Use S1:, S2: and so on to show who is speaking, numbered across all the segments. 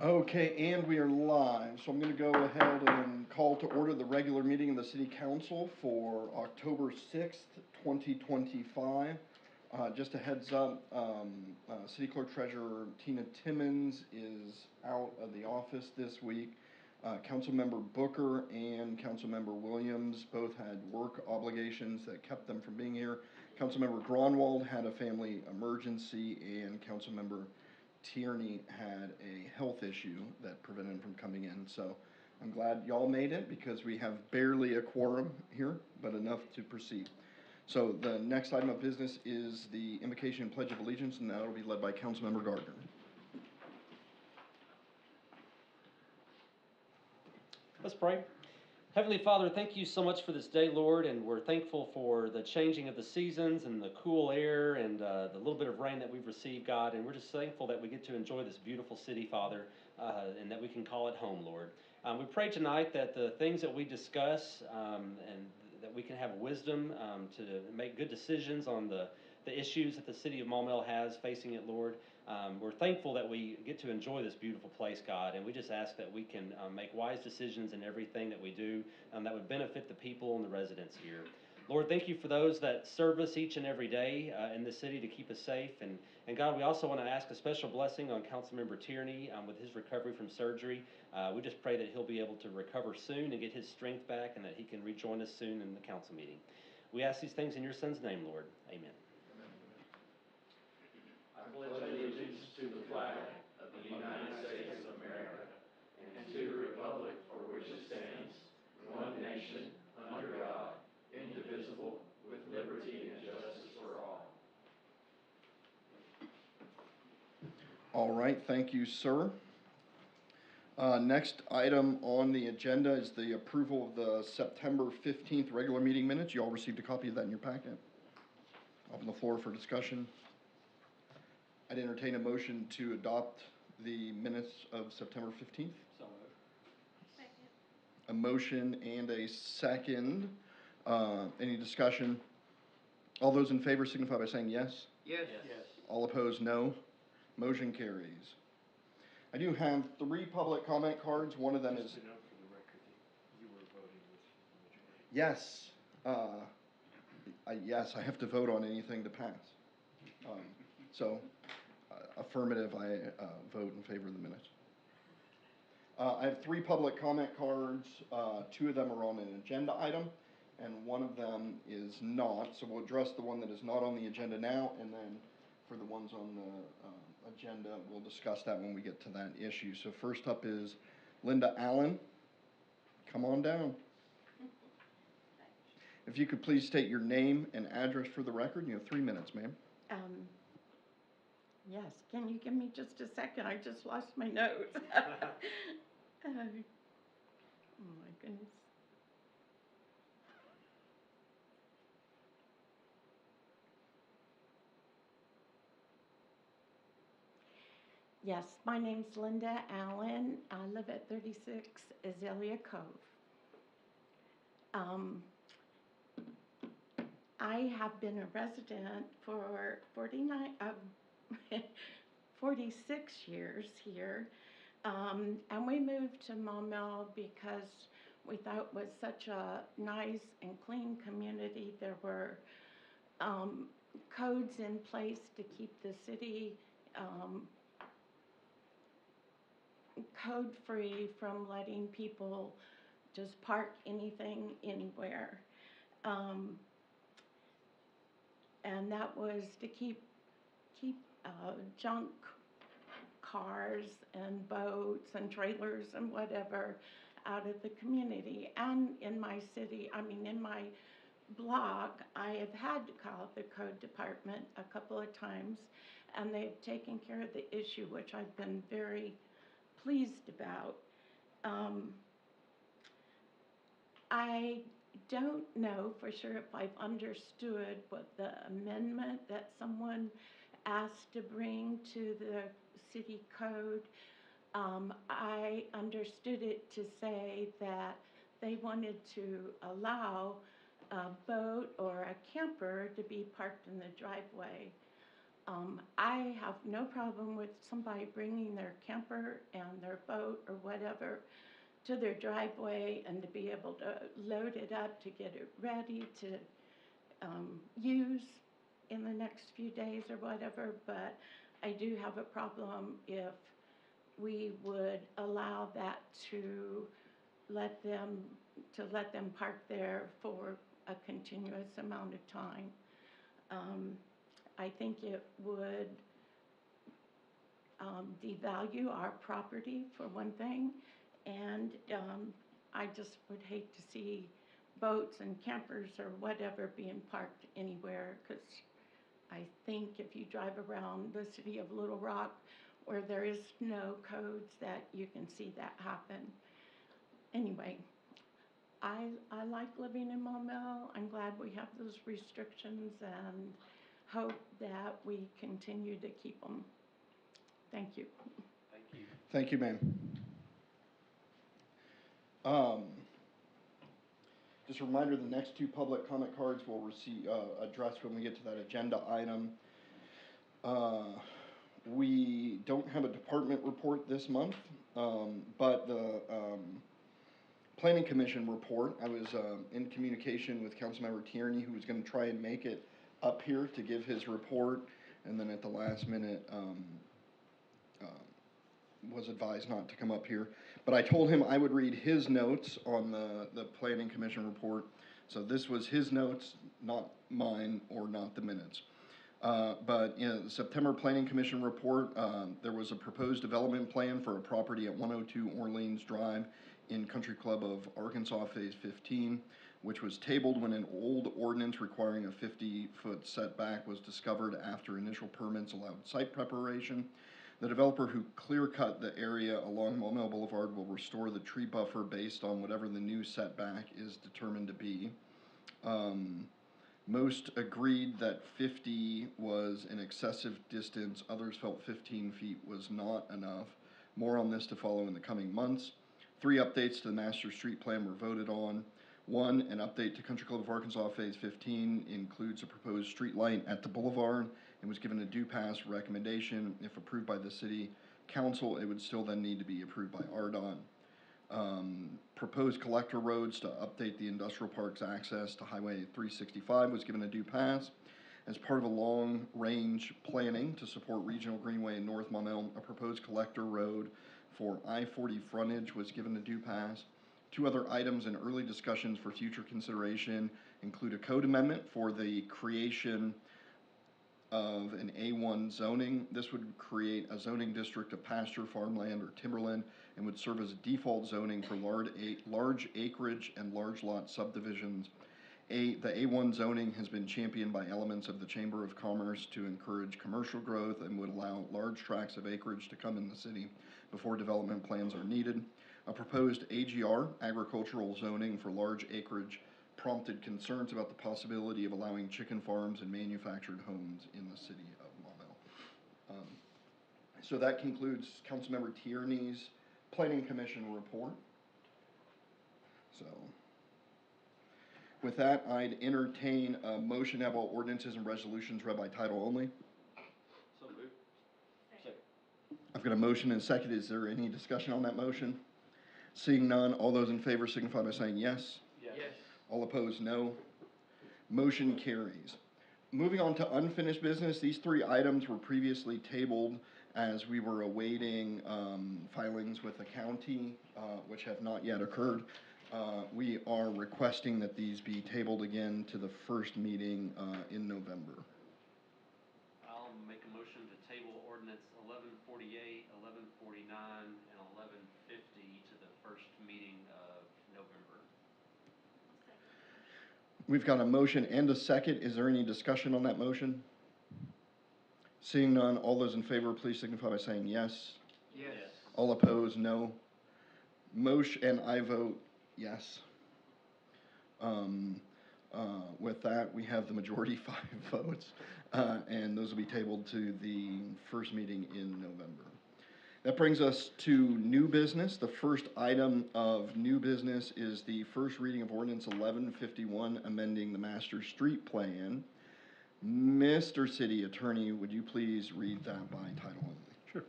S1: Okay, and we are live. So I'm going to go ahead and call to order the regular meeting of the City Council for October 6th, 2025. Just a heads up, City Clerk Treasurer Tina Timmons is out of the office this week. Councilmember Booker and Councilmember Williams both had work obligations that kept them from being here. Councilmember Gronwald had a family emergency, and Councilmember Tierney had a health issue that prevented him from coming in. So I'm glad y'all made it because we have barely a quorum here, but enough to proceed. So the next item of business is the invocation and pledge of allegiance, and that will be led by Councilmember Gardner.
S2: Let's pray. Heavenly Father, thank you so much for this day, Lord, and we're thankful for the changing of the seasons and the cool air and the little bit of rain that we've received, God, and we're just thankful that we get to enjoy this beautiful city, Father, and that we can call it home, Lord. We pray tonight that the things that we discuss and that we can have wisdom to make good decisions on the issues that the city of Maumelle has facing it, Lord. We're thankful that we get to enjoy this beautiful place, God, and we just ask that we can make wise decisions in everything that we do that would benefit the people and the residents here. Lord, thank you for those that serve us each and every day in the city to keep us safe. And God, we also want to ask a special blessing on Councilmember Tierney with his recovery from surgery. We just pray that he'll be able to recover soon and get his strength back and that he can rejoin us soon in the council meeting. We ask these things in your son's name, Lord. Amen.
S3: I pledge allegiance to the flag of the United States of America and to the republic for which it stands, one nation, under God, indivisible, with liberty and justice for all.
S1: All right, thank you, sir. Next item on the agenda is the approval of the September 15th regular meeting minutes. You all received a copy of that in your packet. Open the floor for discussion. I'd entertain a motion to adopt the minutes of September 15th.
S2: So moved.
S4: Second.
S1: A motion and a second. Any discussion? All those in favor signify by saying yes.
S3: Yes.
S1: All opposed, no. Motion carries. I do have 3 public comment cards. One of them is...
S5: Just to note for the record, you were voting with the majority.
S1: Yes. Yes, I have to vote on anything to pass. Affirmative, I vote in favor of the minutes. I have 3 public comment cards. 2 of them are on an agenda item, and one of them is not. So we'll address the one that is not on the agenda now, and then for the ones on the agenda, we'll discuss that when we get to that issue. So first up is Linda Allen. Come on down. If you could please state your name and address for the record. You have 3 minutes, ma'am.
S4: Yes, can you give me just a second? I just lost my notes. Oh my goodness. Yes, my name's Linda Allen. I live at 36 Azalea Cove. I have been a resident for 46 years here, and we moved to Maumelle because we thought it was such a nice and clean community. There were codes in place to keep the city code-free from letting people just park anything anywhere. And that was to keep junk cars and boats and trailers and whatever out of the community. And in my city, in my block, I have had to call the code department a couple of times, and they've taken care of the issue, which I've been very pleased about. I don't know for sure if I've understood what the amendment that someone asked to bring to the city code. I understood it to say that they wanted to allow a boat or a camper to be parked in the driveway. I have no problem with somebody bringing their camper and their boat or whatever to their driveway and to be able to load it up to get it ready to use in the next few days or whatever, but I do have a problem if we would allow that to let them park there for a continuous amount of time. I think it would devalue our property for one thing, and I just would hate to see boats and campers or whatever being parked anywhere, because I think if you drive around the city of Little Rock where there is no codes, that you can see that happen. Anyway, I like living in Maumelle. I'm glad we have those restrictions and hope that we continue to keep them. Thank you.
S2: Thank you.
S1: Thank you, ma'am. Just a reminder, the next two public comment cards will receive, addressed when we get to that agenda item. We don't have a department report this month, but the Planning Commission report, I was in communication with Councilmember Tierney, who was going to try and make it up here to give his report, and then at the last minute was advised not to come up here. But I told him I would read his notes on the Planning Commission report. So this was his notes, not mine or not the minutes. But in the September Planning Commission report, there was a proposed development plan for a property at 102 Orleans Drive in Country Club of Arkansas Phase 15, which was tabled when an old ordinance requiring a 50-foot setback was discovered after initial permits allowed site preparation. The developer who clear-cut the area along Maumelle Boulevard will restore the tree buffer based on whatever the new setback is determined to be. Most agreed that 50 was an excessive distance. Others felt 15 feet was not enough. More on this to follow in the coming months. 3 updates to the master street plan were voted on. 1, an update to Country Club of Arkansas Phase 15 includes a proposed street light at the boulevard and was given a due pass recommendation. If approved by the city council, it would still then need to be approved by RDOT. Proposed collector roads to update the industrial park's access to Highway 365 was given a due pass. As part of a long-range planning to support Regional Greenway in North Maumelle, a proposed collector road for I-40 frontage was given a due pass. 2 other items in early discussions for future consideration include a code amendment for the creation of an A1 zoning. This would create a zoning district of pasture, farmland, or timberland and would serve as default zoning for large acreage and large lot subdivisions. The A1 zoning has been championed by elements of the Chamber of Commerce to encourage commercial growth and would allow large tracts of acreage to come in the city before development plans are needed. A proposed AGR, agricultural zoning for large acreage, prompted concerns about the possibility of allowing chicken farms and manufactured homes in the city of Maumelle. So that concludes Councilmember Tierney's Planning Commission report. So with that, I'd entertain a motion to have all ordinances and resolutions read by title only.
S2: So moved. Second.
S1: I've got a motion and a second. Is there any discussion on that motion? Seeing none, all those in favor signify by saying yes.
S2: Yes.
S1: All opposed, no. Motion carries. Moving on to unfinished business, these 3 items were previously tabled as we were awaiting filings with the county, which have not yet occurred. We are requesting that these be tabled again to the first meeting in November.
S2: I'll make a motion to table ordinance 1148, 1149, and 1150 to the first meeting of November.
S1: We've got a motion and a second. Is there any discussion on that motion? Seeing none, all those in favor, please signify by saying yes.
S2: Yes.
S1: All opposed, no. Motion, and I vote yes. With that, we have the majority 5 votes, and those will be tabled to the first meeting in November. That brings us to new business. The first item of new business is the first reading of ordinance 1151, amending the master street plan. Mr. City Attorney, would you please read that by title only?
S5: Sure.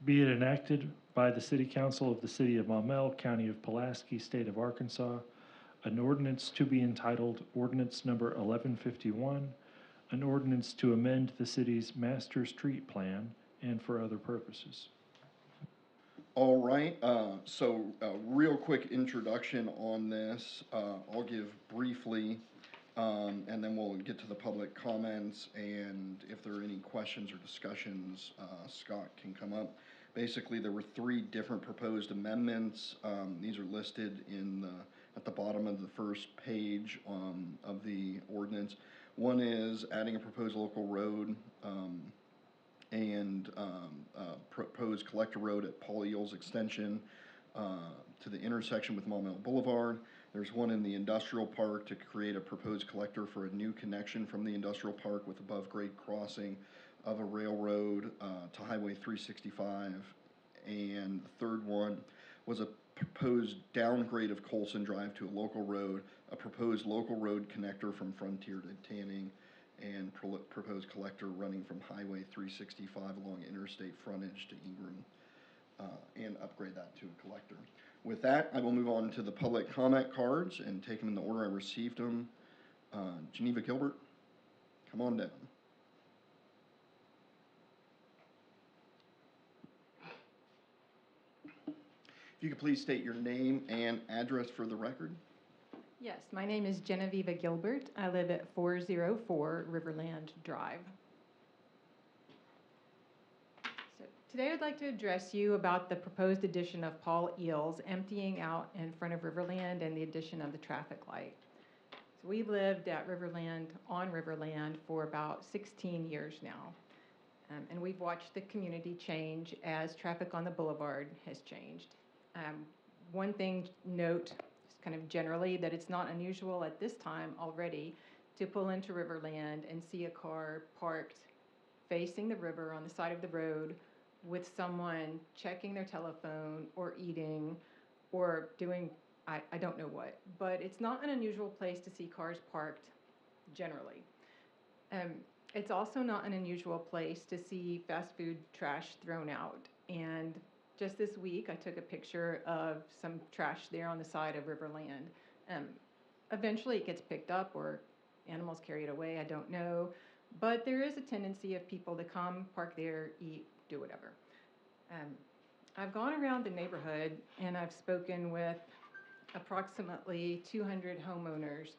S5: Be it enacted by the City Council of the City of Maumelle, County of Pulaski, State of Arkansas, an ordinance to be entitled Ordinance Number 1151, an ordinance to amend the city's master street plan and for other purposes.
S1: All right, so a real quick introduction on this. I'll give briefly, and then we'll get to the public comments, and if there are any questions or discussions, Scott can come up. Basically, there were 3 different proposed amendments. These are listed at the bottom of the first page of the ordinance. One is adding a proposed local road and proposed collector road at Paul Eels Extension to the intersection with Maumelle Boulevard. There's one in the industrial park to create a proposed collector for a new connection from the industrial park with above-grade crossing of a railroad to Highway 365. And the third one was a proposed downgrade of Colson Drive to a local road, a proposed local road connector from Frontier to Tanning, and proposed collector running from Highway 365 along interstate frontage to Ingram, and upgrade that to a collector. With that, I will move on to the public comment cards and take them in the order I received them. Geneva Gilbert, come on down. If you could please state your name and address for the record.
S6: Yes, my name is Genevieve Gilbert. I live at 404 Riverland Drive. So today I'd like to address you about the proposed addition of Paul Eels emptying out in front of Riverland and the addition of the traffic light. So we lived at Riverland, on Riverland, for about 16 years now. And we've watched the community change as traffic on the boulevard has changed. One thing note, kind of generally, that it's not unusual at this time already to pull into Riverland and see a car parked facing the river on the side of the road with someone checking their telephone or eating or doing, I don't know what. But it's not an unusual place to see cars parked generally. It's also not an unusual place to see fast food trash thrown out. And just this week, I took a picture of some trash there on the side of Riverland. Eventually, it gets picked up or animals carry it away, I don't know. But there is a tendency of people to come, park there, eat, do whatever. I've gone around the neighborhood and I've spoken with approximately 200 homeowners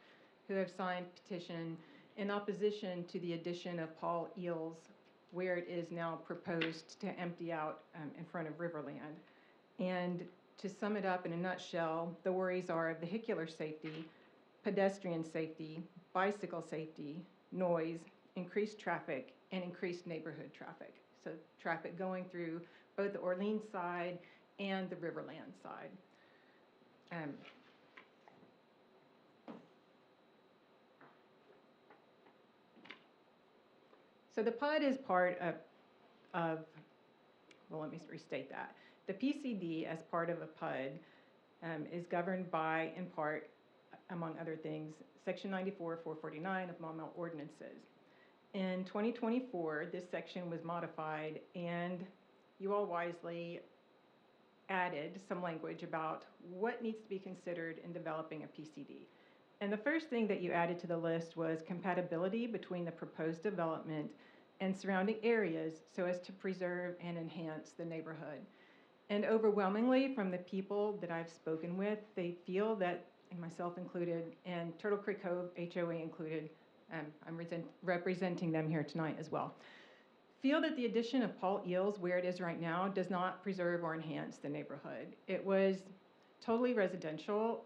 S6: who have signed petition in opposition to the addition of Paul Eels where it is now proposed to empty out in front of Riverland. And to sum it up in a nutshell, the worries are vehicular safety, pedestrian safety, bicycle safety, noise, increased traffic, and increased neighborhood traffic. So traffic going through both the Orleans side and the Riverland side. So the PUD is part of, well, let me restate that. The PCD, as part of a PUD, is governed by, in part, among other things, Section 94-449 of Maumelle ordinances. In 2024, this section was modified, and you all wisely added some language about what needs to be considered in developing a PCD. And the first thing that you added to the list was compatibility between the proposed development and surrounding areas so as to preserve and enhance the neighborhood. And overwhelmingly from the people that I've spoken with, they feel that, and myself included, and Turtle Creek Cove, HOA included, I'm representing them here tonight as well, feel that the addition of Paul Eels where it is right now does not preserve or enhance the neighborhood. It was totally residential,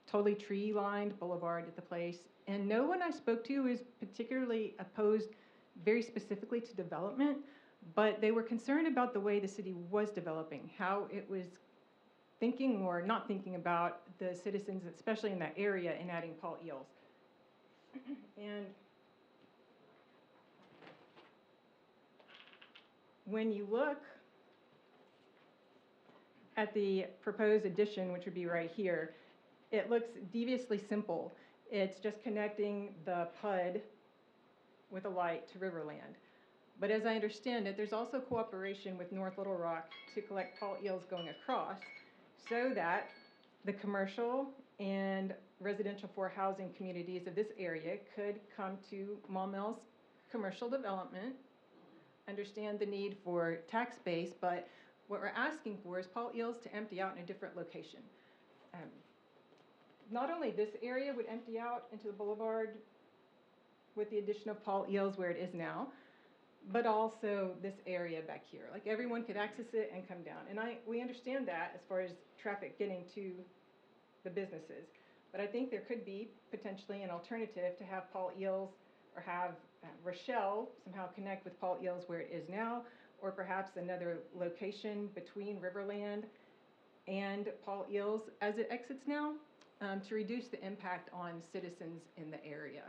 S6: totally tree-lined boulevard at the place, and no one I spoke to is particularly opposed very specifically to development, but they were concerned about the way the city was developing, how it was thinking or not thinking about the citizens, especially in that area, in adding Paul Eels. And when you look at the proposed addition, which would be right here, it looks deviously simple. It's just connecting the PUD with a light to Riverland. But as I understand it, there's also cooperation with North Little Rock to collect Paul eels going across so that the commercial and residential for housing communities of this area could come to Maumelle's commercial development, understand the need for tax base, but what we're asking for is Paul eels to empty out in a different location. Not only this area would empty out into the boulevard with the addition of Paul eels where it is now, but also this area back here. Like everyone could access it and come down. And we understand that as far as traffic getting to the businesses. But I think there could be potentially an alternative to have Paul eels or have Rochelle somehow connect with Paul eels where it is now, or perhaps another location between Riverland and Paul eels as it exits now, to reduce the impact on citizens in the area.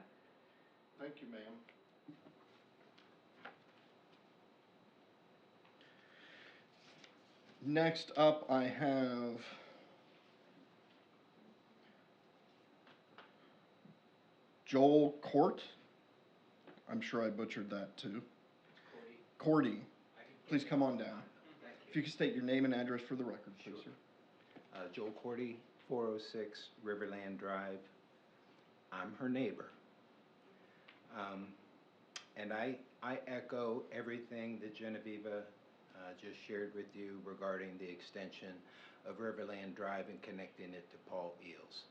S1: Thank you, ma'am. Next up, I have Joel Court. I'm sure I butchered that too. Cordy. Please come on down. If you could state your name and address for the record, please, sir.
S7: Joel Cordy, 406 Riverland Drive. I'm her neighbor. And I echo everything that Genevieve just shared with you regarding the extension of Riverland Drive and connecting it to Paul Eels.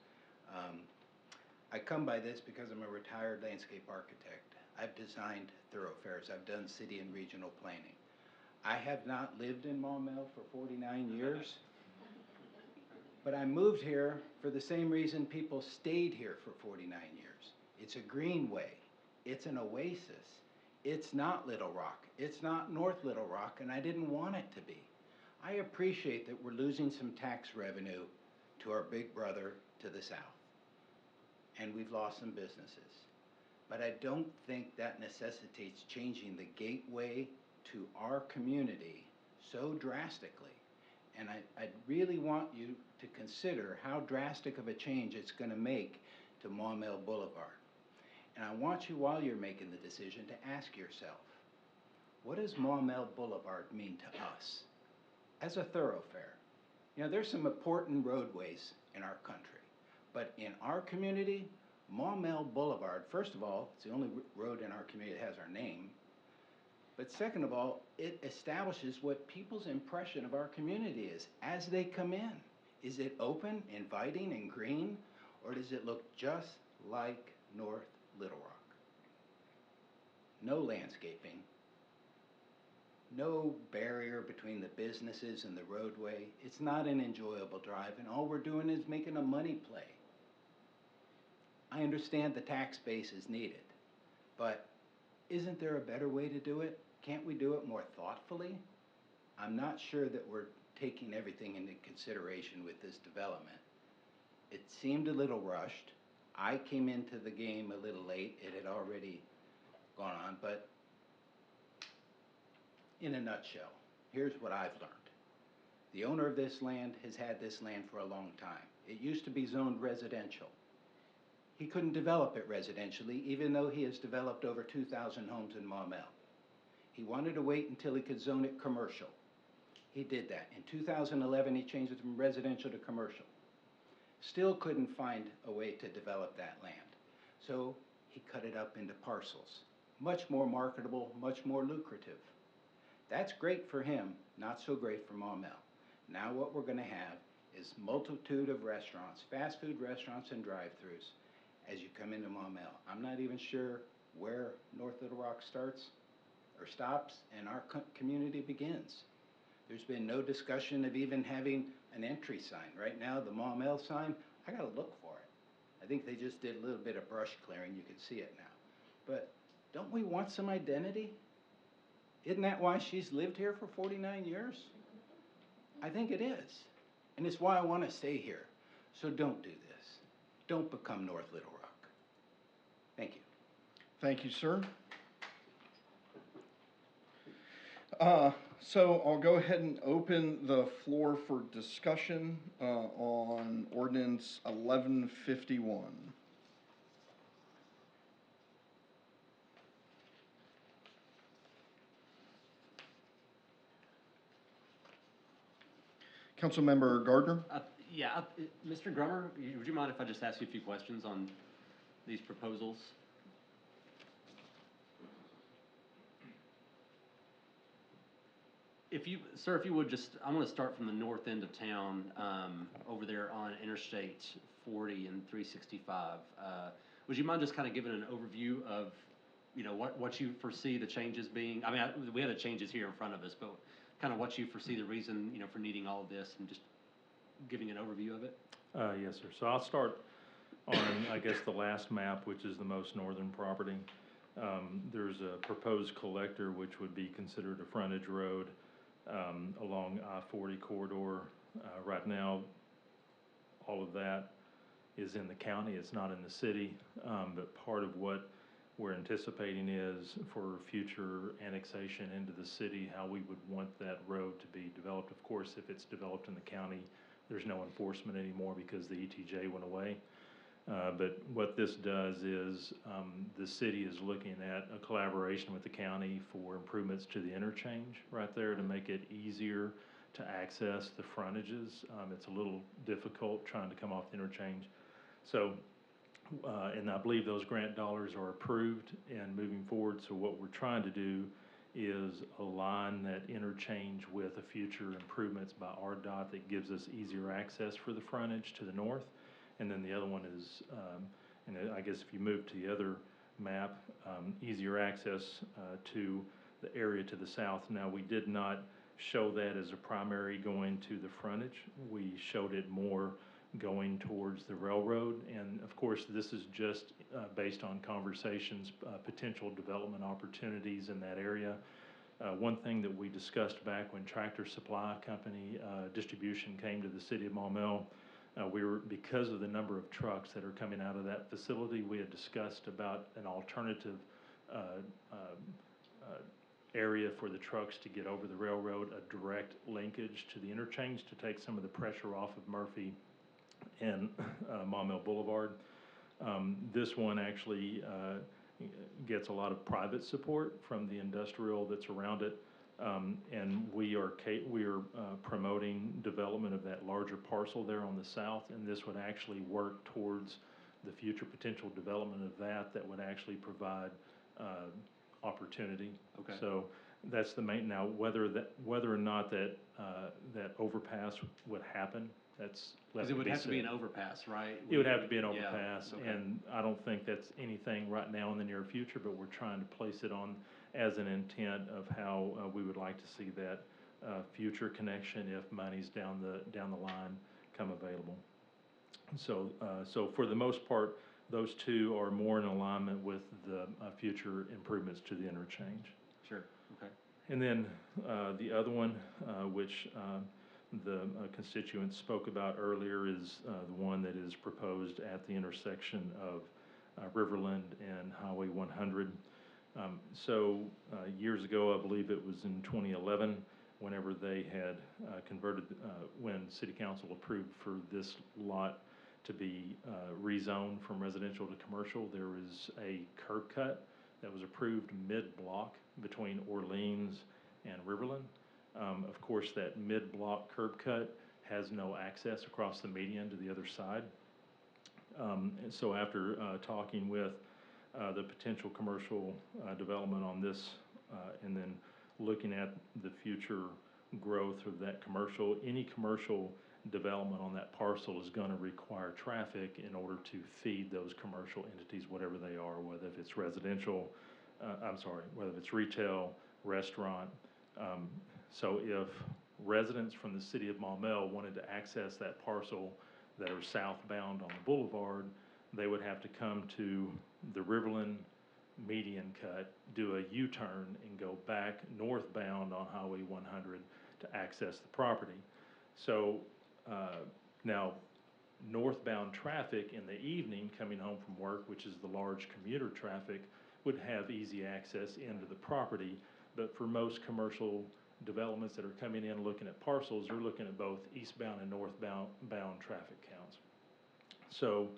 S7: I come by this because I'm a retired landscape architect. I've designed thoroughfares. I've done city and regional planning. I have not lived in Maumelle for 49 years, but I moved here for the same reason people stayed here for 49 years. It's a greenway. It's an oasis. It's not Little Rock. It's not North Little Rock, and I didn't want it to be. I appreciate that we're losing some tax revenue to our big brother to the south, and we've lost some businesses. But I don't think that necessitates changing the gateway to our community so drastically. And I really want you to consider how drastic of a change it's going to make to Maumelle Boulevard. And I want you, while you're making the decision, to ask yourself, what does Maumelle Boulevard mean to us as a thoroughfare? You know, there's some important roadways in our country, but in our community, Maumelle Boulevard, first of all, it's the only road in our community that has our name, but second of all, it establishes what people's impression of our community is as they come in. Is it open, inviting, and green, or does it look just like North Little Rock? No landscaping, no barrier between the businesses and the roadway. It's not an enjoyable drive, and all we're doing is making a money play. I understand the tax base is needed, but isn't there a better way to do it? Can't we do it more thoughtfully? I'm not sure that we're taking everything into consideration with this development. It seemed a little rushed. I came into the game a little late. It had already gone on, but in a nutshell, here's what I've learned. The owner of this land has had this land for a long time. It used to be zoned residential. He couldn't develop it residentially, even though he has developed over 2,000 homes in Maumelle. He wanted to wait until he could zone it commercial. He did that. In 2011, he changed it from residential to commercial. Still couldn't find a way to develop that land. So he cut it up into parcels. Much more marketable, much more lucrative. That's great for him, not so great for Maumelle. Now what we're gonna have is multitude of restaurants, fast food restaurants and drive-thrus as you come into Maumelle. I'm not even sure where North Little Rock starts or stops and our community begins. There's been no discussion of even having an entry sign. Right now, the Maumelle sign, I gotta look for it. I think they just did a little bit of brush clearing, you can see it now. But don't we want some identity? Isn't that why she's lived here for 49 years? I think it is. And it's why I wanna stay here. So don't do this. Don't become North Little Rock. Thank you.
S1: Thank you, sir. So I'll go ahead and open the floor for discussion on ordinance 1151. Councilmember Gardner?
S2: Yeah, Mr. Grummer, would you mind if I just ask you a few questions on these proposals? Sir, if you would just, I want to start from the north end of town, over there on Interstate 40 and 365. Would you mind just kind of giving an overview of, what you foresee the changes being? I mean, we have the changes here in front of us, but kind of what you foresee the reason, for needing all of this, and just giving an overview of it?
S5: Yes, sir. So I'll start on, I guess, the last map, which is the most northern property. There's a proposed collector, which would be considered a frontage road along I-40 corridor. Right now, all of that is in the county. It's not in the city, but part of what we're anticipating is for future annexation into the city, how we would want that road to be developed. Of course, if it's developed in the county, there's no enforcement anymore because the ETJ went away. But what this does is the city is looking at a collaboration with the county for improvements to the interchange right there to make it easier to access the frontages. It's a little difficult trying to come off the interchange. So, and I believe those grant dollars are approved and moving forward. So what we're trying to do is align that interchange with a future improvements by RDOT that gives us easier access for the frontage to the north. And then the other one is, and I guess if you move to the other map, easier access to the area to the south. Now, we did not show that as a primary going to the frontage. We showed it more going towards the railroad. And of course, this is just based on conversations, potential development opportunities in that area. One thing that we discussed back when Tractor Supply Company distribution came to the city of Maumelle, because of the number of trucks that are coming out of that facility, we had discussed about an alternative area for the trucks to get over the railroad, a direct linkage to the interchange to take some of the pressure off of Murphy and Maumelle Boulevard. This one actually gets a lot of private support from the industrial that's around it. And we are promoting development of that larger parcel there on the south, and this would actually work towards the future potential development of that would actually provide opportunity.
S2: Okay.
S5: So that's the main. Now, whether or not that overpass would happen, that's
S2: because it would have to be an overpass, right?
S5: It would have to be an overpass,
S2: yeah. Okay.
S5: and I don't think that's anything right now in the near future, but we're trying to place it on as an intent of how we would like to see that future connection if monies down the line come available. So, so for the most part, those two are more in alignment with the future improvements to the interchange.
S2: Sure. Okay.
S5: And then the other one, which the constituents spoke about earlier, is the one that is proposed at the intersection of Riverland and Highway 100. Years ago, I believe it was in 2011, whenever they had converted, when City Council approved for this lot to be rezoned from residential to commercial, there was a curb cut that was approved mid-block between Orleans and Riverland. Of course, that mid-block curb cut has no access across the median to the other side. And so after talking with the potential commercial development on this, and then looking at the future growth of that commercial, any commercial development on that parcel is going to require traffic in order to feed those commercial entities, whatever they are, whether it's residential, whether it's retail, restaurant. So if residents from the city of Maumelle wanted to access that parcel that are southbound on the boulevard, they would have to come to the Riverland median cut, do a U-turn, and go back northbound on Highway 100 to access the property. So now northbound traffic in the evening coming home from work, which is the large commuter traffic, would have easy access into the property. But for most commercial developments that are coming in looking at parcels, they're looking at both eastbound and northbound traffic counts. So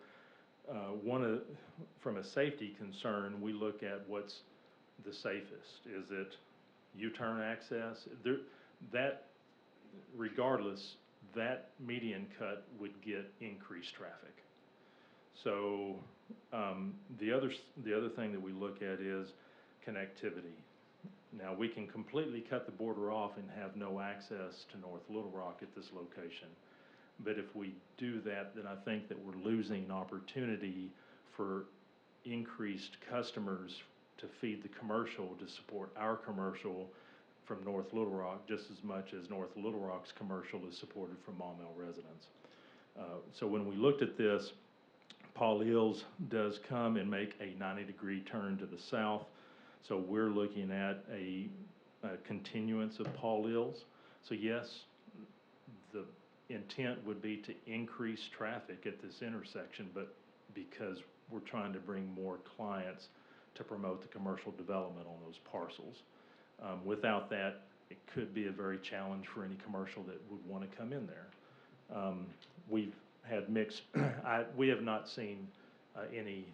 S5: from a safety concern, we look at what's the safest. Is it U-turn access? That, regardless, that median cut would get increased traffic. So, the other thing that we look at is connectivity. Now, we can completely cut the border off and have no access to North Little Rock at this location. But if we do that, then I think that we're losing opportunity for increased customers to feed the commercial, to support our commercial from North Little Rock, just as much as North Little Rock's commercial is supported from Maumelle residents. So when we looked at this, Paul Eels does come and make a 90-degree turn to the south. So we're looking at a continuance of Paul Eels. So yes, the intent would be to increase traffic at this intersection, but because we're trying to bring more clients to promote the commercial development on those parcels. Without that, it could be a very challenge for any commercial that would want to come in there. We've had mixed, we have not seen any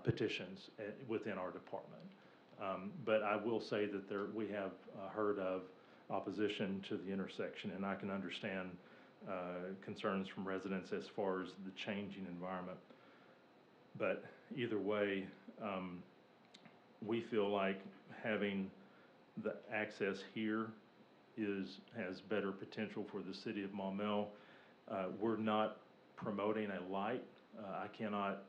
S5: petitions within our department. But I will say that we have heard of opposition to the intersection, and I can understand concerns from residents as far as the changing environment. But either way, we feel like having the access here has better potential for the city of Maumelle. We're not promoting a light. I cannot,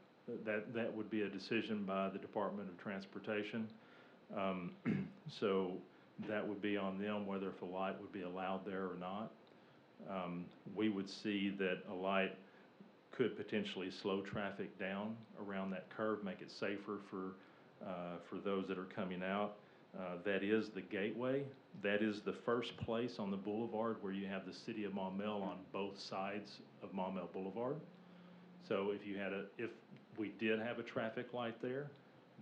S5: that would be a decision by the Department of Transportation. So that would be on them whether if a light would be allowed there or not. We would see that a light could potentially slow traffic down around that curve, make it safer for those that are coming out. That is the gateway. That is the first place on the boulevard where you have the city of Maumelle on both sides of Maumelle Boulevard. So if we did have a traffic light there,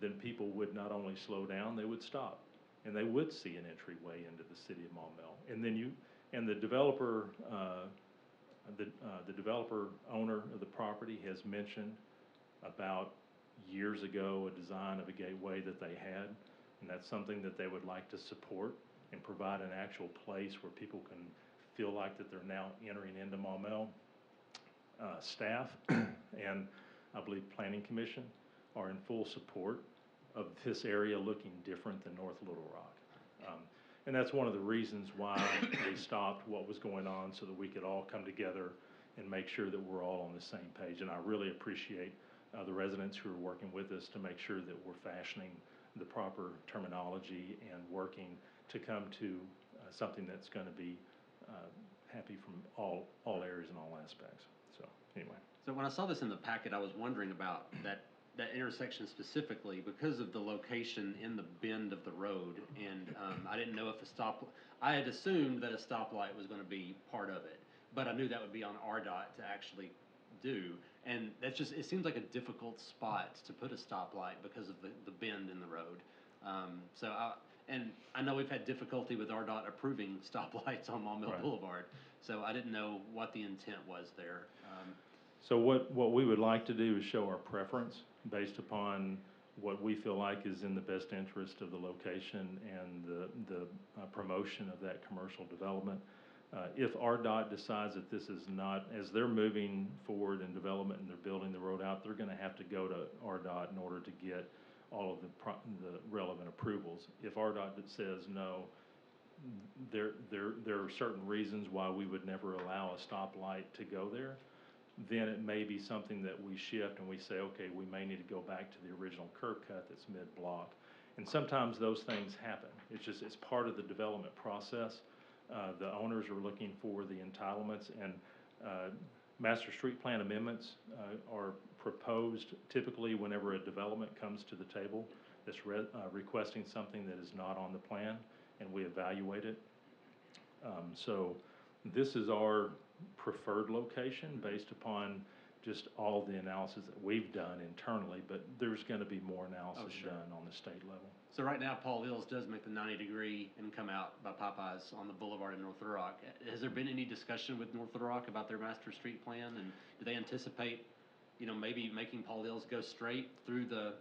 S5: then people would not only slow down, they would stop, and they would see an entryway into the city of Maumelle. And then the developer, the developer owner of the property has mentioned about years ago a design of a gateway that they had, and that's something that they would like to support and provide an actual place where people can feel like that they're now entering into Maumelle. Staff and I believe Planning Commission are in full support of this area looking different than North Little Rock. And that's one of the reasons why we stopped what was going on, so that we could all come together and make sure that we're all on the same page. And I really appreciate the residents who are working with us to make sure that we're fashioning the proper terminology and working to come to something that's going to be happy from all areas and all aspects. So anyway.
S2: So when I saw this in the packet, I was wondering about that intersection specifically because of the location in the bend of the road, and I didn't know if I had assumed that a stoplight was going to be part of it, but I knew that would be on RDOT to actually do, and it seems like a difficult spot to put a stoplight because of the bend in the road. And I know we've had difficulty with RDOT approving stoplights on Maumelle
S5: Right.
S2: Boulevard, so I didn't know what the intent was there.
S5: So what we would like to do is show our preference based upon what we feel like is in the best interest of the location and the promotion of that commercial development. If RDOT decides that this is not, as they're moving forward in development and they're building the road out, they're going to have to go to RDOT in order to get all of the relevant approvals. If RDOT says no, there are certain reasons why we would never allow a stoplight to go there. Then it may be something that we shift and we say, okay, we may need to go back to the original curb cut that's mid-block. And sometimes those things happen. It's part of the development process. The owners are looking for the entitlements, and master street plan amendments are proposed typically whenever a development comes to the table that's requesting something that is not on the plan, and we evaluate it. So this is our preferred location based upon just all the analysis that we've done internally, but there's going to be more analysis done on the state level.
S2: So right now, Paul Eels does make the 90-degree and come out by Popeyes on the boulevard in North Little Rock. Has there been any discussion with North Little Rock about their master street plan, and do they anticipate, maybe making Paul Eels go straight through the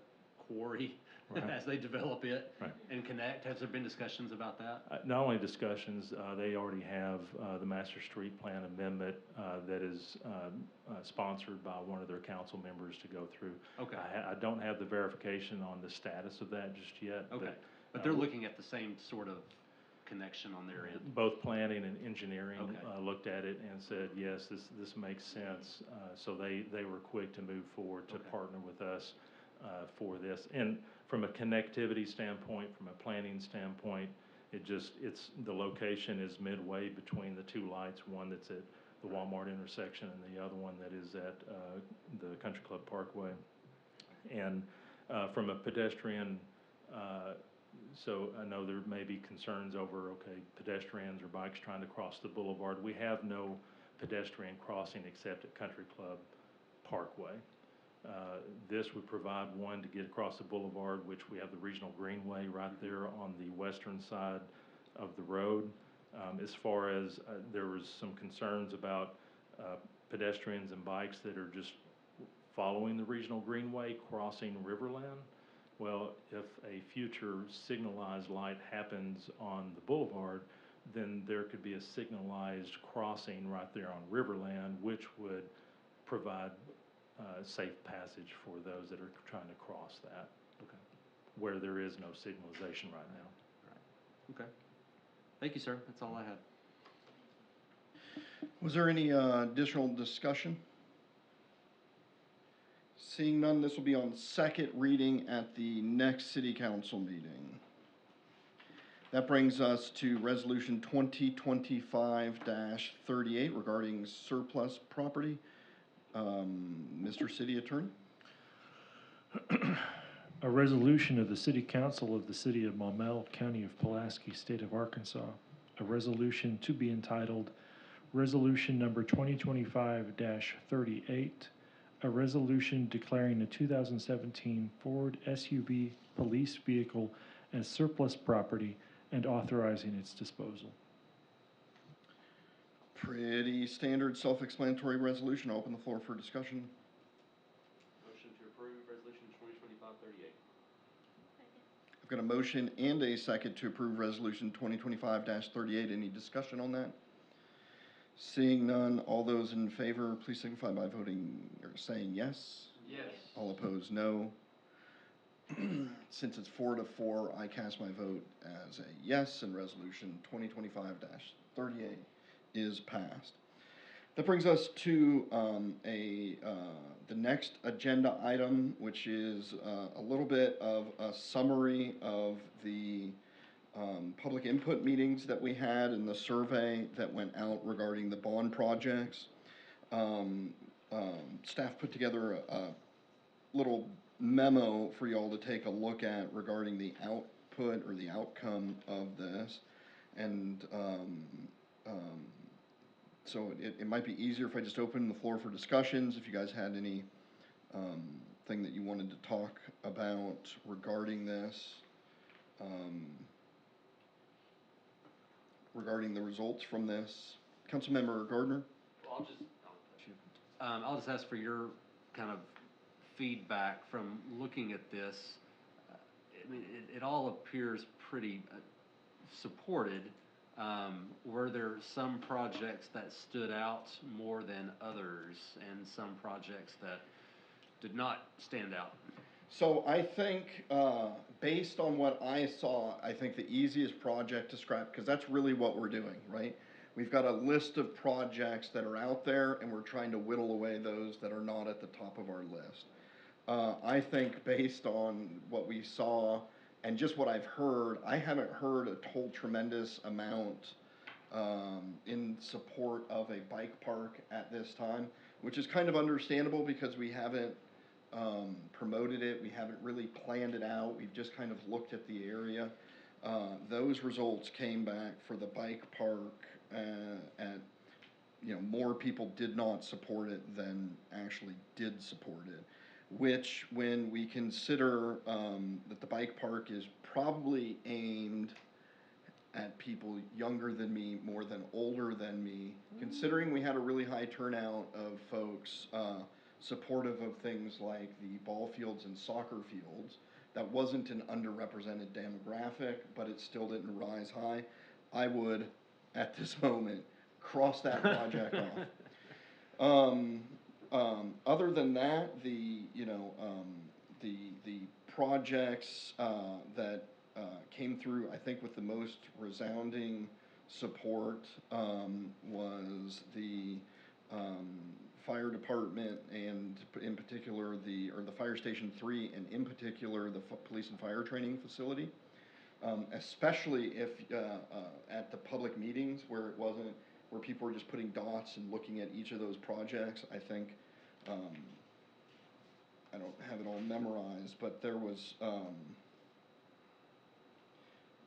S2: quarry
S5: Right.
S2: as they develop it
S5: Right.
S2: and connect? Has there been discussions about that?
S5: Not only discussions, they already have the Master Street Plan Amendment that is sponsored by one of their council members to go through.
S2: Okay.
S5: I don't have the verification on the status of that just yet.
S2: Okay, but they're looking at the same sort of connection on their end?
S5: Both planning and engineering
S2: Okay.
S5: looked at it and said, yes, this makes sense. So they were quick to move forward to
S2: Okay.
S5: partner with us for this. And from a connectivity standpoint, from a planning standpoint, the location is midway between the two lights, one that's at the Walmart intersection and the other one that is at the Country Club Parkway. And from a pedestrian, so I know there may be concerns over, okay, pedestrians or bikes trying to cross the boulevard. We have no pedestrian crossing except at Country Club Parkway. This would provide one to get across the boulevard, which we have the regional greenway right there on the western side of the road. As far as there was some concerns about pedestrians and bikes that are just following the regional greenway crossing Riverland. Well, if a future signalized light happens on the boulevard, then there could be a signalized crossing right there on Riverland, which would provide safe passage for those that are trying to cross that.
S2: Okay.
S5: Where there is no signalization right now.
S2: Okay. Thank you, sir. That's all I had.
S1: Was there any additional discussion? Seeing none, this will be on second reading at the next city council meeting. That brings us to resolution 2025-38 regarding surplus property. Mr. City Attorney?
S5: A resolution of the City Council of the City of Maumelle, County of Pulaski, State of Arkansas. A resolution to be entitled Resolution Number 2025-38. A resolution declaring a 2017 Ford SUV police vehicle as surplus property and authorizing its disposal.
S1: Pretty standard self-explanatory resolution. I'll open the floor for discussion.
S2: Motion to approve resolution 2025-38.
S1: I've got a motion and a second to approve resolution 2025-38. Any discussion on that? Seeing none, all those in favor, please signify by voting or saying yes.
S2: Yes.
S1: All opposed, no. Since it's 4-4, I cast my vote as a yes, and resolution 2025-38 is passed. That brings us to the next agenda item, which is a little bit of a summary of the public input meetings that we had and the survey that went out regarding the bond projects. Staff put together a little memo for y'all to take a look at regarding the output or the outcome of this. And so it might be easier if I just open the floor for discussions, if you guys had any thing that you wanted to talk about regarding this. Regarding the results from this. Councilmember Gardner?
S2: Well, I'll just ask for your kind of feedback from looking at this. I mean, it all appears pretty supported. Were there some projects that stood out more than others and some projects that did not stand out?
S1: So I think, based on what I saw, I think the easiest project to scrap, because that's really what we're doing, right? We've got a list of projects that are out there, and we're trying to whittle away those that are not at the top of our list. I think based on what we saw and just what I've heard, I haven't heard a whole tremendous amount in support of a bike park at this time, which is kind of understandable because we haven't promoted it. We haven't really planned it out. We've just kind of looked at the area. Those results came back for the bike park and more people did not support it than actually did support it, which when we consider that the bike park is probably aimed at people younger than me more than older than me, considering we had a really high turnout of folks supportive of things like the ball fields and soccer fields, that wasn't an underrepresented demographic, but it still didn't rise high, I would, at this moment, cross that project off. Other than that, the projects that came through, I think, with the most resounding support was the fire department, and in particular the fire station 3, and in particular the police and fire training facility. Especially if at the public meetings where it wasn't, where people were just putting dots and looking at each of those projects. I think, I don't have it all memorized, but there was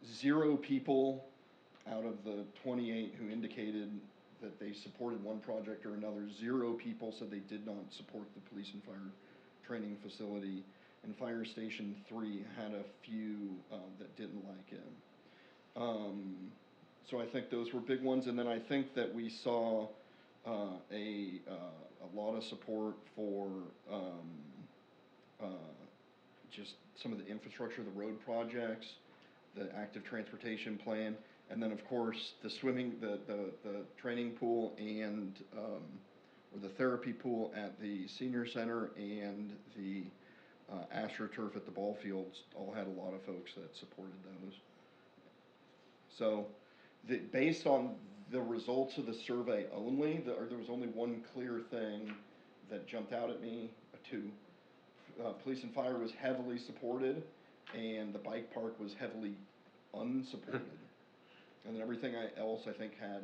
S1: 0 people out of the 28 who indicated that they supported one project or another. 0 people said they did not support the police and fire training facility, and Fire Station 3 had a few that didn't like it. So I think those were big ones, and then I think that we saw a lot of support for just some of the infrastructure, the road projects, the active transportation plan, and then of course the swimming, the training pool, and or the therapy pool at the senior center, and the AstroTurf at the ball fields all had a lot of folks that supported those. So based on the results of the survey only, there was only one clear thing that jumped out at me, 2. Police and fire was heavily supported, and the bike park was heavily unsupported. And then everything else, I think, had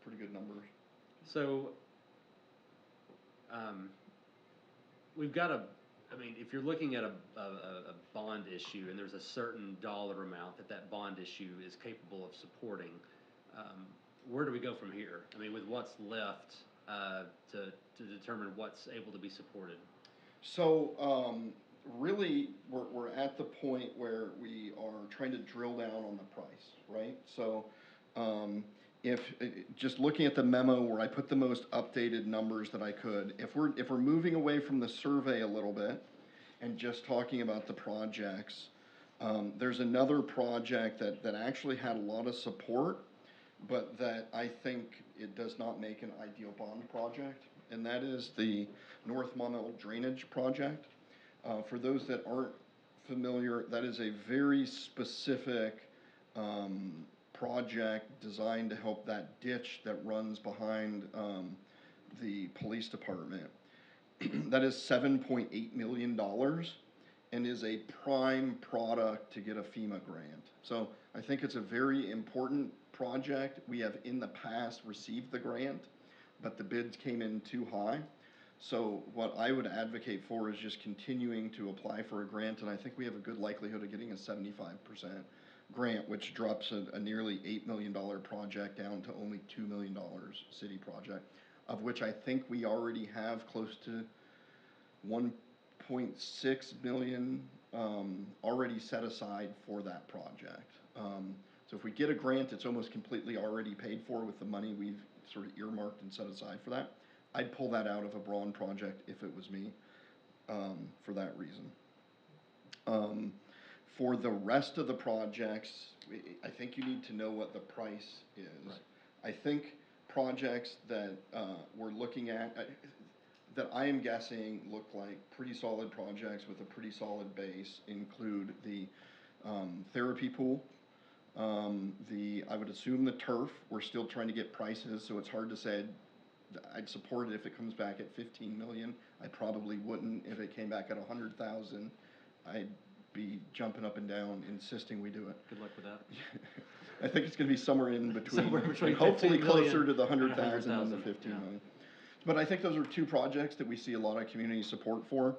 S1: pretty good numbers.
S2: So, we've got if you're looking at a bond issue and there's a certain dollar amount that bond issue is capable of supporting, where do we go from here? I mean, with what's left to determine what's able to be supported?
S1: So, really, we're at the point where we are trying to drill down on the price, right? So, if just looking at the memo where I put the most updated numbers that I could, if we're moving away from the survey a little bit and just talking about the projects, there's another project that actually had a lot of support, but that I think it does not make an ideal bond project, and that is the North Maumelle Drainage Project. For those that aren't familiar, that is a very specific project designed to help that ditch that runs behind the police department. That is $7.8 million and is a prime product to get a FEMA grant. So I think it's a very important project. We have in the past received the grant, but the bids came in too high. So what I would advocate for is just continuing to apply for a grant, and I think we have a good likelihood of getting a 75% grant, which drops a nearly $8 million project down to only $2 million city project, of which I think we already have close to 1.6 million already set aside for that project. So if we get a grant, it's almost completely already paid for with the money we've sort of earmarked and set aside for that. I'd pull that out of a Braun project if it was me, for that reason. For the rest of the projects, I think you need to know what the price is.
S2: Right.
S1: I think projects that we're looking at, that I am guessing look like pretty solid projects with a pretty solid base, include the therapy pool, I would assume the turf. We're still trying to get prices, so it's hard to say. I'd support it if it comes back at 15 million. I probably wouldn't if it came back at 100,000. I'd be jumping up and down, insisting we do it.
S2: Good luck with that.
S1: I think it's going to be somewhere in between,
S2: Somewhere between
S1: hopefully
S2: 15 million
S1: closer to the
S2: and
S1: 100,000 than the
S2: 100,000,
S1: 15
S2: yeah.
S1: million. But I think those are 2 projects that we see a lot of community support for.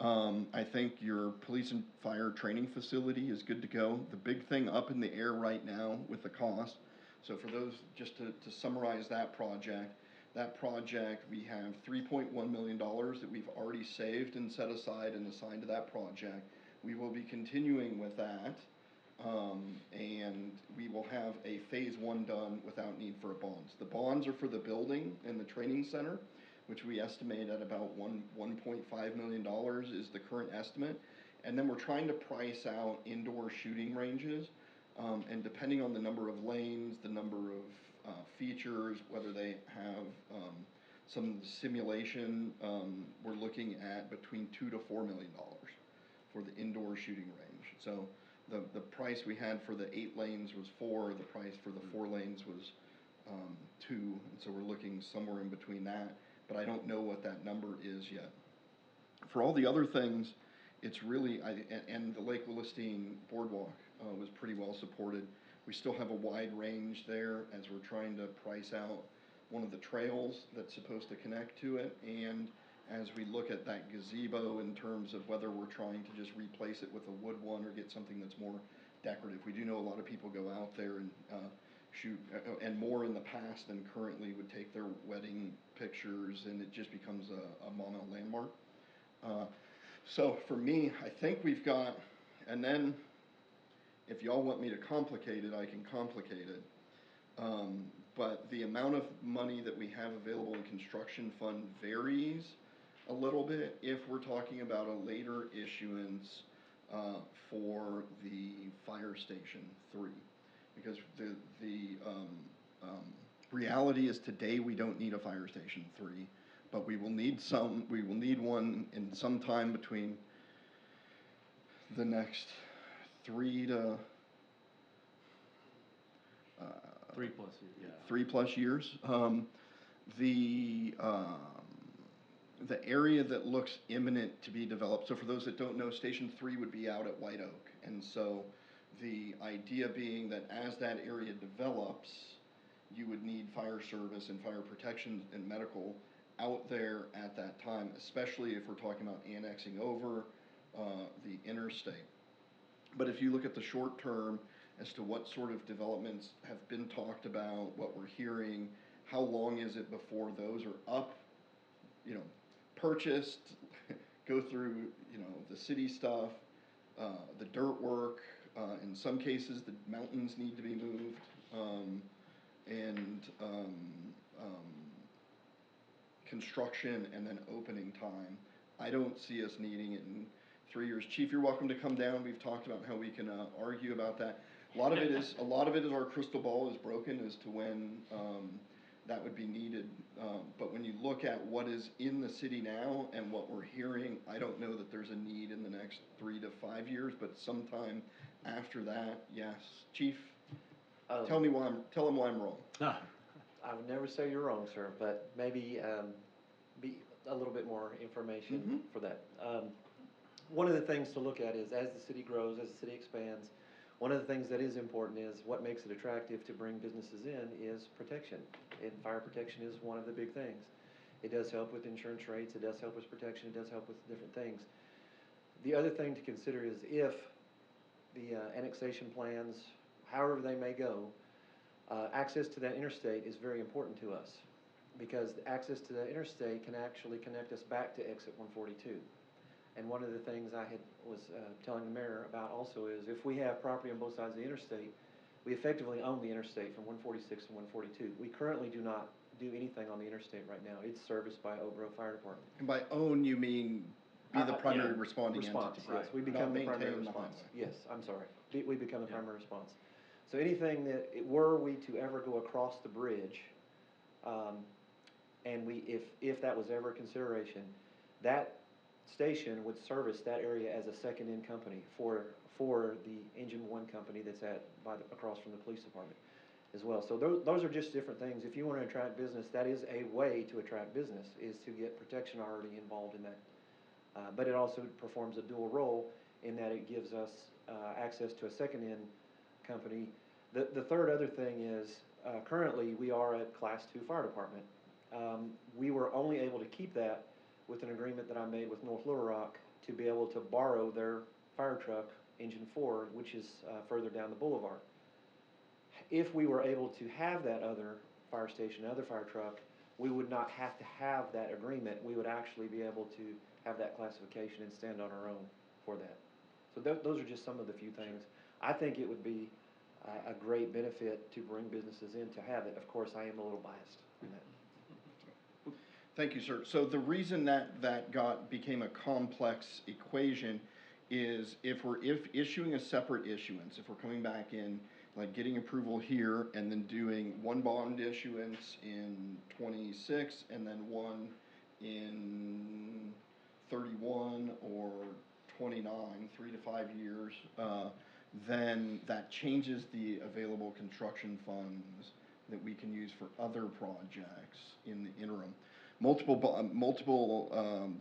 S1: I think your police and fire training facility is good to go. The big thing up in the air right now with the cost, so for those, just to summarize that project, we have $3.1 million that we've already saved and set aside and assigned to that project. We will be continuing with that, and we will have a phase 1 done without need for a bonds. The bonds are for the building and the training center, which we estimate at about $1.5 million is the current estimate. And then we're trying to price out indoor shooting ranges, and depending on the number of lanes, the number of features, whether they have some simulation, we're looking at between $2 to $4 million for the indoor shooting range. So the price we had for the 8 lanes was 4, the price for the 4 lanes was 2, and so we're looking somewhere in between that, but I don't know what that number is yet. For all the other things, it's really, and the Lake Willistine Boardwalk was pretty well supported. We still have a wide range there as we're trying to price out one of the trails that's supposed to connect to it, and as we look at that gazebo in terms of whether we're trying to just replace it with a wood one or get something that's more decorative. We do know a lot of people go out there and shoot, and more in the past than currently would take their wedding pictures, and it just becomes a Maumelle landmark. So for me, I think we've got, and then if y'all want me to complicate it, I can complicate it. But the amount of money that we have available in construction fund varies a little bit if we're talking about a later issuance for the fire station 3. Because the reality is today we don't need a fire station 3, but we will need one in some time between the next 3 to
S2: 3+ years, yeah.
S1: 3+ years. The area that looks imminent to be developed, so for those that don't know, Station 3 would be out at White Oak, and so the idea being that as that area develops, you would need fire service and fire protection and medical out there at that time, especially if we're talking about annexing over the interstate. But if you look at the short term as to what sort of developments have been talked about, what we're hearing, how long is it before those are up, purchased, go through, the city stuff, the dirt work, in some cases the mountains need to be moved, and construction and then opening time. I don't see us needing it in 3 years. Chief, you're welcome to come down. We've talked about how we can argue about that. A lot of it is our crystal ball is broken as to when that would be needed. But when you look at what is in the city now and what we're hearing, I don't know that there's a need in the next 3 to 5 years, but sometime after that, yes. Chief, tell them why I'm wrong.
S3: I would never say you're wrong, sir, but maybe be a little bit more information for that. One of the things to look at is as the city grows, as the city expands, one of the things that is important is what makes it attractive to bring businesses in is protection. And fire protection is one of the big things. It does help with insurance rates, it does help with protection, it does help with different things. The other thing to consider is if the annexation plans, however they may go, access to that interstate is very important to us, because access to that interstate can actually connect us back to exit 142. And one of the things I was telling the mayor about also is if we have property on both sides of the interstate, we effectively own the interstate from 146 to 142. We currently do not do anything on the interstate right now. It's serviced by Oak Grove Fire Department.
S1: And by own, you mean be the primary responding
S3: response,
S1: entity?
S3: yes. We become the primary response. Yes, I'm sorry. We become the primary response. So anything that, were we to ever go across the bridge, and if that was ever a consideration, that station would service that area as a second-in company for the Engine 1 company that's across from the police department as well. So those are just different things. If you want to attract business, that is a way to attract business, is to get protection already involved in that. But it also performs a dual role in that it gives us access to a second-in company. The third other thing is currently we are a Class 2 fire department. We were only able to keep that with an agreement that I made with North Little Rock to be able to borrow their fire truck, Engine 4, which is further down the boulevard. If we were able to have that other fire station, other fire truck, we would not have to have that agreement. We would actually be able to have that classification and stand on our own for that. So those are just some of the few things. I think it would be a great benefit to bring businesses in to have it. Of course, I am a little biased in that.
S1: Thank you, sir. So the reason that became a complex equation is if issuing a separate issuance, if we're coming back in, like getting approval here and then doing one bond issuance in 26 and then one in 31 or 29, 3 to 5 years, then that changes the available construction funds that we can use for other projects in the interim. Multiple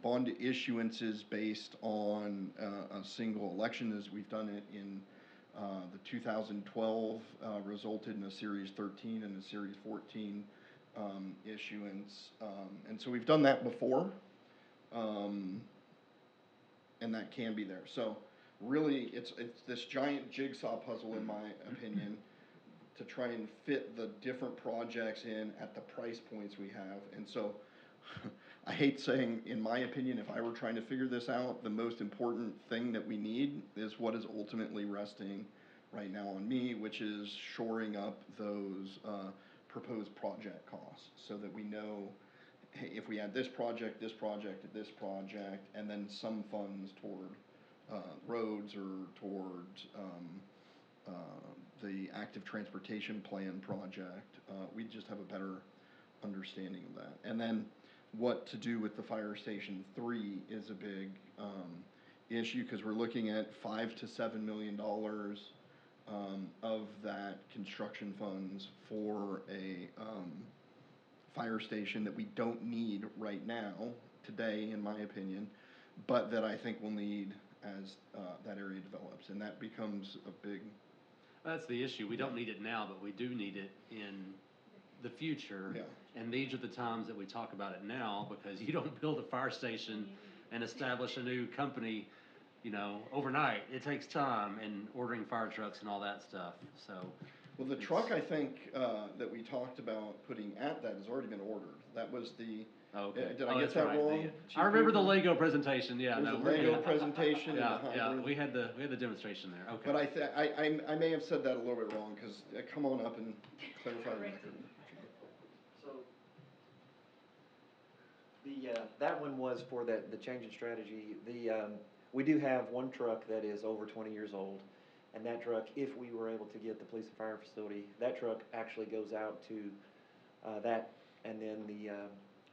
S1: bond issuances based on a single election, as we've done it in the 2012, resulted in a Series 13 and a Series 14 issuance. And so we've done that before, and that can be there. So really, it's this giant jigsaw puzzle, in my opinion, to try and fit the different projects in at the price points we have. And so I hate saying, in my opinion, if I were trying to figure this out, the most important thing that we need is what is ultimately resting right now on me, which is shoring up those proposed project costs so that we know, hey, if we add this project, and then some funds toward roads or towards the active transportation plan project, we just have a better understanding of that. And then what to do with the Fire Station 3 is a big issue, because we're looking at $5 to $7 million of that construction funds for a fire station that we don't need right now, today, in my opinion, but that I think we'll need as that area develops, and that becomes a big...
S2: That's the issue. We don't need it now, but we do need it in the future.
S1: Yeah.
S2: And these are the times that we talk about it now, because you don't build a fire station and establish a new company, you know, overnight. It takes time, and ordering fire trucks and all that stuff. So,
S1: well, the truck, I think, that we talked about putting at that has already been ordered. That was the...
S2: Oh, okay.
S1: Did I get that
S2: right.
S1: wrong?
S2: I remember the Lego presentation. Yeah,
S1: There's
S2: no,
S1: a
S2: we're
S1: Lego
S2: good.
S1: presentation and
S2: Yeah,
S1: the
S2: yeah.
S1: hybrid.
S2: We had the demonstration there. Okay.
S1: But I may have said that a little bit wrong, because come on up and clarify the record.
S8: So, that one was for the change in strategy. We do have one truck that is over 20 years old, and that truck, if we were able to get the police and fire facility, that truck actually goes out to that, and then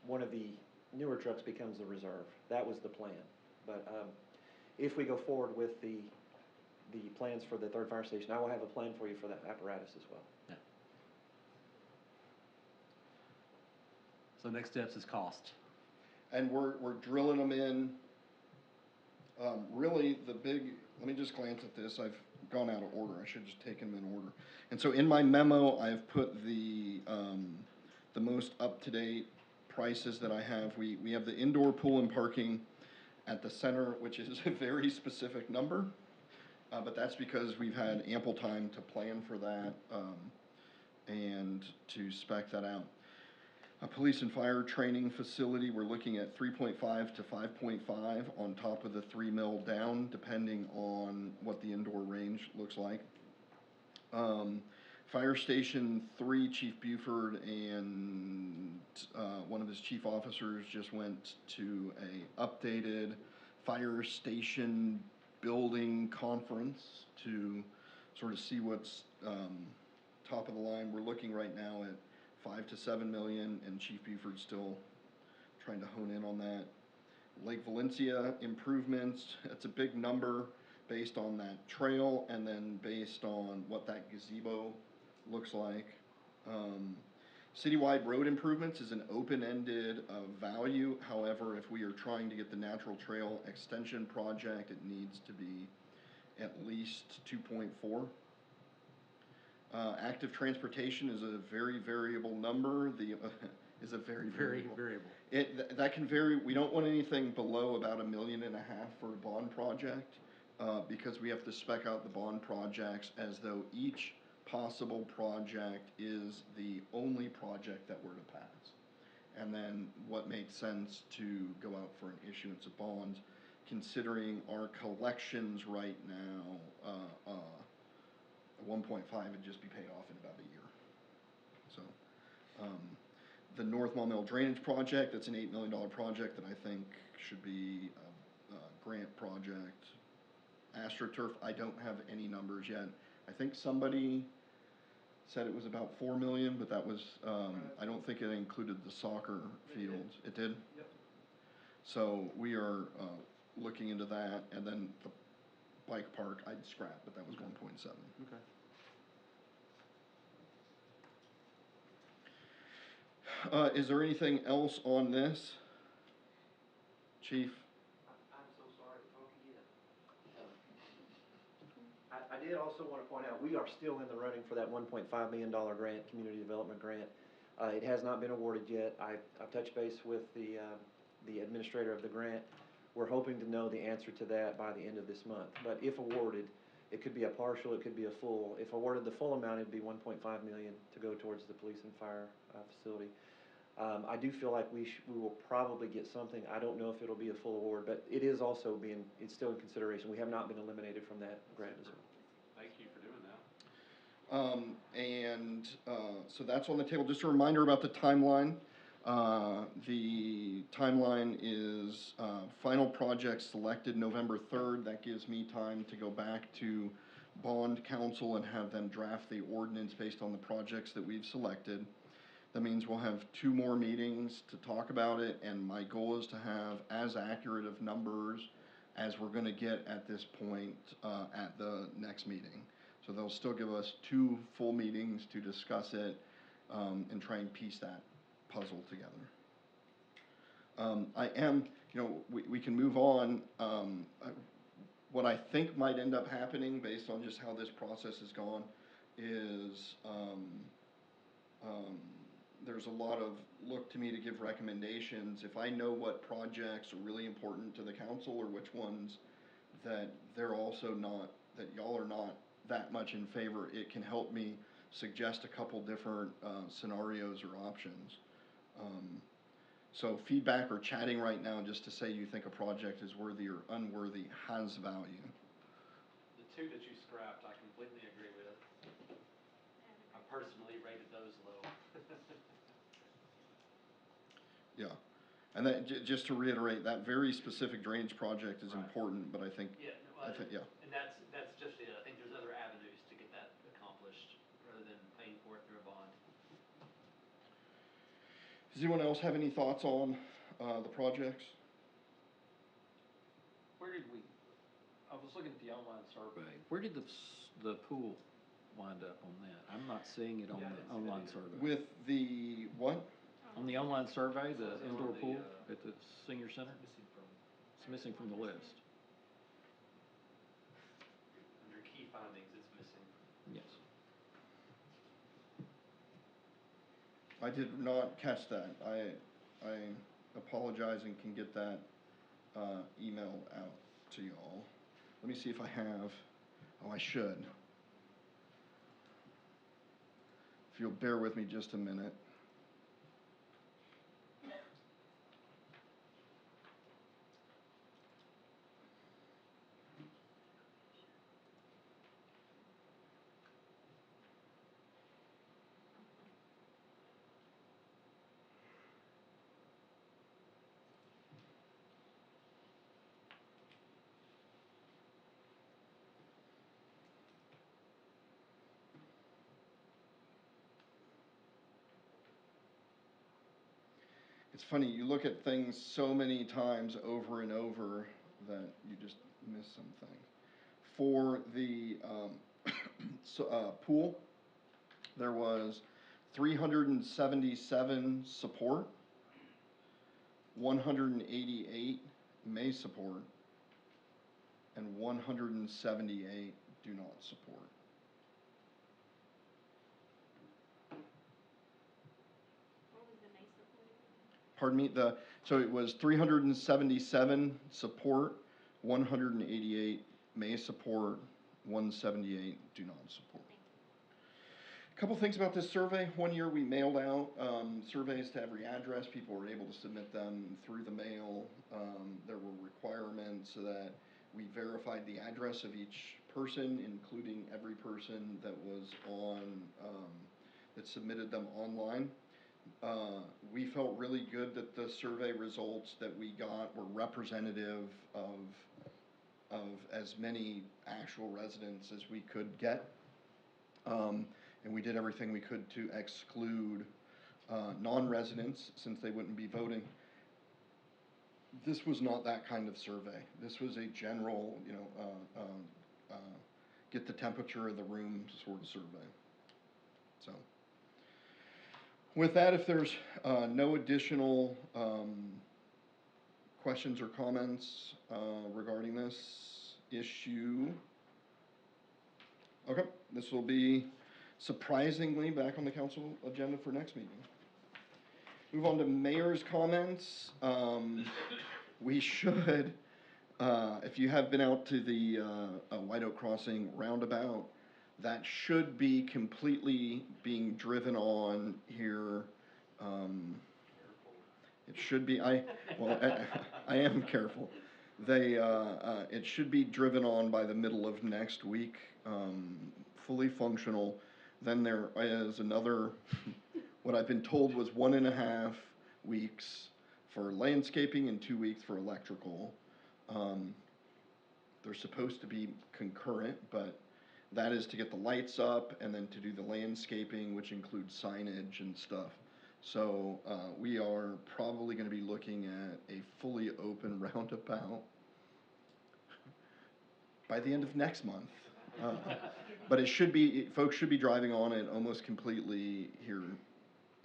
S8: one of the newer trucks becomes the reserve. That was the plan. But if we go forward with the plans for the third fire station, I will have a plan for you for that apparatus as well.
S2: Yeah. So next steps is cost.
S1: And we're drilling them in. Really, let me just glance at this. I've gone out of order. I should have just taken them in order. And so in my memo, I've put the most up-to-date prices that I have. We have the indoor pool and parking at the center, which is a very specific number, but that's because we've had ample time to plan for that and to spec that out. A police and fire training facility, we're looking at 3.5 to 5.5 on top of the 3 mil down, depending on what the indoor range looks like. Fire Station 3, Chief Buford and one of his chief officers just went to a updated fire station building conference to sort of see what's top of the line. We're looking right now at 5 to 7 million, and Chief Buford's still trying to hone in on that. Lake Valencia improvements, that's a big number based on that trail and then based on what that gazebo looks like. Citywide road improvements is an open-ended value. However, if we are trying to get the natural trail extension project, it needs to be at least 2.4. Active transportation is a very variable number. Is a very variable. That can vary. We don't want anything below about $1.5 million for a bond project, because we have to spec out the bond projects as though each possible project is the only project that we're to pass. And then what makes sense to go out for an issuance of bonds, considering our collections right now, 1.5 would just be paid off in about a year. So, the North Maumelle Drainage Project, that's an $8 million project that I think should be a grant project AstroTurf, I don't have any numbers yet. I think somebody said it was about 4 million, but that was, I don't think it included the soccer fields. It did?
S2: Yep.
S1: So we are, looking into that, and then the bike park I'd scrap, but that was 1.7.
S2: Okay.
S1: Is there anything else on this? Chief?
S8: I'm so sorry to poke again. I did also want to point out, we are still in the running for that $1.5 million grant, community development grant. It has not been awarded yet. I've touched base with the administrator of the grant. We're hoping to know the answer to that by the end of this month. But if awarded, it could be a partial, it could be a full. If awarded the full amount, it'd be 1.5 million to go towards the police and fire facility. I do feel like we will probably get something. I don't know if it'll be a full award, but it is also it's still in consideration. We have not been eliminated from that grant as well.
S2: Thank you for doing that.
S1: So that's on the table. Just a reminder about the timeline. The timeline is final project selected November 3rd. That gives me time to go back to bond council and have them draft the ordinance based on the projects that we've selected. That means we'll have 2 more meetings to talk about it, and my goal is to have as accurate of numbers as we're gonna get at this point at the next meeting. So they'll still give us 2 full meetings to discuss it and try and piece that puzzle together. We can move on. What I think might end up happening based on just how this process has gone is there's a lot of look to me to give recommendations. If I know what projects are really important to the council or which ones that they're also not, that y'all are not that much in favor, it can help me suggest a couple different scenarios or options. So feedback or chatting right now just to say you think a project is worthy or unworthy has value.
S2: The 2 that you scrapped, I completely agree with. I personally rated those low.
S1: Yeah, and that just to reiterate, that very specific drainage project is important, but I think,
S2: Yeah,
S1: and
S2: that's just it. I think there's other avenues to get that accomplished rather than paying for it through a bond.
S1: Does anyone else have any thoughts on the projects?
S9: I was looking at the online survey. Where did the pool wind up on that? I'm not seeing it on the online survey.
S1: With the what?
S9: On the online survey, the indoor pool at the senior center? It's missing from the list.
S2: Under key findings, it's missing.
S9: Yes.
S1: I did not catch that. I apologize and can get that email out to y'all. Let me see if I have. Oh, I should. If you'll bear with me just a minute. It's funny, you look at things so many times over and over that you just miss something. For the pool, there was 377 support, 188 may support, and 178 do not support. Pardon me, so it was 377 support, 188 may support, 178 do not support. A couple things about this survey. One year we mailed out surveys to every address. People were able to submit them through the mail. There were requirements so that we verified the address of each person, including every person that was that submitted them online. We felt really good that the survey results that we got were representative of of as many actual residents as we could get. And we did everything we could to exclude non-residents, since they wouldn't be voting. This was not that kind of survey. This was a general, get the temperature of the room sort of survey. So, with that, if there's no additional questions or comments regarding this issue, okay, this will be surprisingly back on the council agenda for next meeting. Move on to mayor's comments. We should, if you have been out to the White Oak Crossing roundabout, that should be completely being driven on here. It should be, I am careful. It should be driven on by the middle of next week, fully functional. Then there is another, what I've been told was 1.5 weeks for landscaping and 2 weeks for electrical. They're supposed to be concurrent, but that is to get the lights up and then to do the landscaping, which includes signage and stuff. So we are probably going to be looking at a fully open roundabout by the end of next month. But it should be, folks should be driving on it almost completely here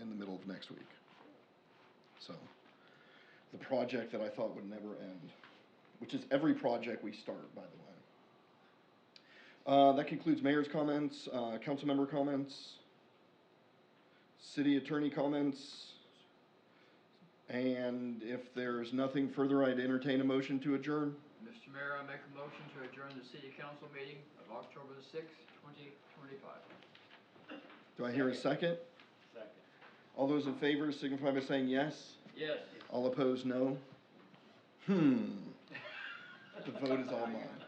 S1: in the middle of next week. So, the project that I thought would never end, which is every project we start, by the way. That concludes mayor's comments, council member comments, city attorney comments, and if there's nothing further, I'd entertain a motion to adjourn.
S3: Mr. Mayor, I make a motion to adjourn the city council meeting of October the 6th, 2025.
S1: Do I hear a second?
S9: Second.
S1: All those in favor signify by saying yes.
S3: Yes.
S1: All opposed, no. The vote is all mine.